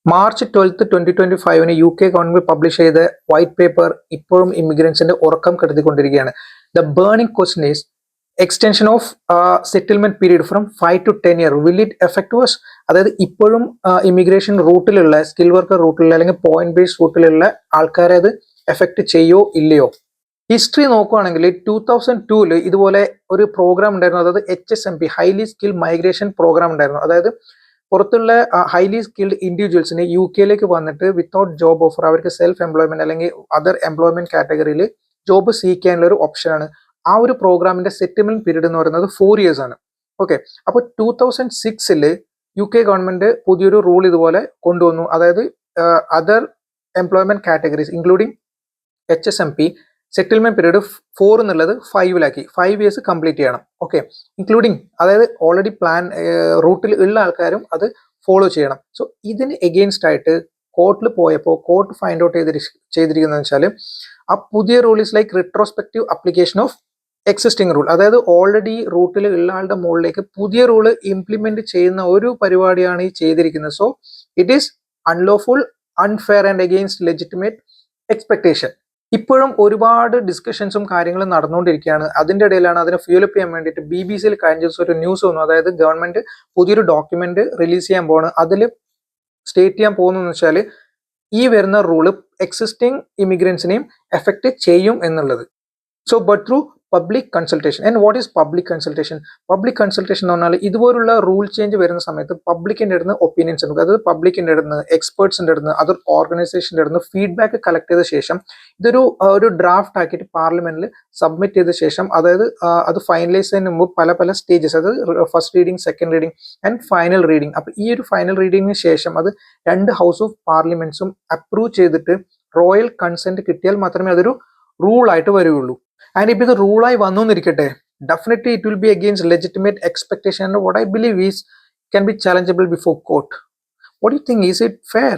March 12 2025 UK government publish ചെയ്ത white paper ഇപ്പോഴും ഇമിഗ്രൻസിന്റെ ഉറക്കം കെടുത്തിക്കൊണ്ടിരിക്കുകയാണ്. The burning question is extension of settlement period from 5 to 10 years. Will it affect us? അതായത് ഇപ്പോഴും ഇമിഗ്രേഷൻ റൂട്ടിലുള്ള സ്കിൽ വർക്കർ റൂട്ടിലുള്ള അല്ലെങ്കിൽ പോയിന്റ് ബേസ്ഡ് റൂട്ടിലുള്ള ആൾക്കാരെ അത് എഫക്ട് ചെയ്യോ ഇല്ലയോ? ഹിസ്റ്ററി നോക്കുകയാണെങ്കിൽ 2002 ഇതുപോലെ ഒരു പ്രോഗ്രാം ഉണ്ടായിരുന്നു, അതായത് HSMP highly skill migration program ഉണ്ടായിരുന്നു. അതായത് പുറത്തുള്ള ഹൈലി സ്കിൽഡ് ഇൻഡിവിജ്വൽസിന് UK വന്നിട്ട് വിത്തൗട്ട് ജോബ് ഓഫർ അവർക്ക് സെൽഫ് എംപ്ലോയ്മെന്റ് അല്ലെങ്കിൽ അതർ എംപ്ലോയ്മെന്റ് കാറ്റഗറിയിൽ ജോബ് സീക്ക് ചെയ്യാനുള്ള ഒരു ഓപ്ഷനാണ്. ആ ഒരു പ്രോഗ്രാമിന്റെ സെറ്റിൽമെന്റ് പീരീഡ് എന്ന് പറയുന്നത് 4 years ആണ്. ഓക്കെ, അപ്പോൾ 2006 UK ഗവൺമെന്റ് പുതിയൊരു റൂൾ ഇതുപോലെ കൊണ്ടുവന്നു. അതായത് other employment categories including HSMP settlement period 4 എന്നുള്ളത് 5 5 years കംപ്ലീറ്റ് ചെയ്യണം. ഓക്കെ, ഇൻക്ലൂഡിങ് അതായത് ഓൾറെഡി പ്ലാൻ റൂട്ടിൽ ഉള്ള ആൾക്കാരും അത് ഫോളോ ചെയ്യണം. സോ ഇതിന് എഗെയിൻസ്റ്റ് ആയിട്ട് കോർട്ടിൽ പോയപ്പോൾ കോർട്ട് ഫൈൻഡ് ഔട്ട് ചെയ്തിരിക്കുന്നത് വെച്ചാൽ ആ പുതിയ rule is like retrospective application of existing rule. അതായത് ഓൾറെഡി റൂട്ടിൽ ഉള്ള ആളുടെ മുകളിലേക്ക് പുതിയ റൂള് ഇംപ്ലിമെന്റ് ചെയ്യുന്ന ഒരു പരിപാടിയാണ് ഈ ചെയ്തിരിക്കുന്നത്. So it is unlawful, unfair and against legitimate expectation. ഇപ്പോഴും ഒരുപാട് ഡിസ്കഷൻസും കാര്യങ്ങളും നടന്നുകൊണ്ടിരിക്കുകയാണ്. അതിന്റെ ഇടയിലാണ് അതിനെ ഫ്യൂലപ്പ് ചെയ്യാൻ വേണ്ടിയിട്ട് BBC കഴിഞ്ഞ ദിവസം ഒരു ന്യൂസ് വന്നു. അതായത് ഗവൺമെന്റ് പുതിയൊരു ഡോക്യുമെന്റ് റിലീസ് ചെയ്യാൻ പോകുന്നത്. അതിൽ സ്റ്റേറ്റ് ചെയ്യാൻ പോകുന്നതെന്ന് വെച്ചാൽ ഈ വരുന്ന റൂള് എക്സിസ്റ്റിംഗ് ഇമിഗ്രൻസിനെയും എഫക്ട് ചെയ്യും എന്നുള്ളത്. So but through public consultation. And what is public consultation? Public consultation എന്ന് പറഞ്ഞാൽ ഇതുപോലുള്ള റൂൾ ചേഞ്ച് വരുന്ന സമയത്ത് പബ്ലിക്കിന്റെ അടുത്ത് ഒപ്പീനിയൻസ് എടുക്കുക. അതായത് പബ്ലിക്കിന്റെ അടുത്ത്, എക്സ്പേർട്സിന്റെ അടുത്ത്, അതർ ഓർഗനൈസേഷന്റെ അടുത്ത് ഫീഡ്ബാക്ക് കളക്ട് ചെയ്ത ശേഷം ഇതൊരു ഡ്രാഫ്റ്റ് ആക്കിയിട്ട് പാർലമെന്റിൽ സബ്മിറ്റ് ചെയ്ത ശേഷം അതായത് അത് ഫൈനലൈസ് ചെയ്യുന്നതിന് മുമ്പ് പല സ്റ്റേജസ്, അതായത് first reading, second reading and final reading. അപ്പൊ ഈ ഒരു ഫൈനൽ റീഡിംഗിന് ശേഷം അത് 2 ഹൗസ് ഓഫ് പാർലമെന്റ്സും അപ്രൂവ് ചെയ്തിട്ട് റോയൽ കൺസെന്റ് കിട്ടിയാൽ മാത്രമേ അതൊരു റൂൾ ആയിട്ട് വരികയുള്ളൂ. ആൻഡ് ഇപ്പൊ ഇത് റൂളായി വന്നു എന്നിരിക്കട്ടെ, definitely it will be against legitimate expectation. And what I believe is can be challengeable before court. What do you think? Is it fair?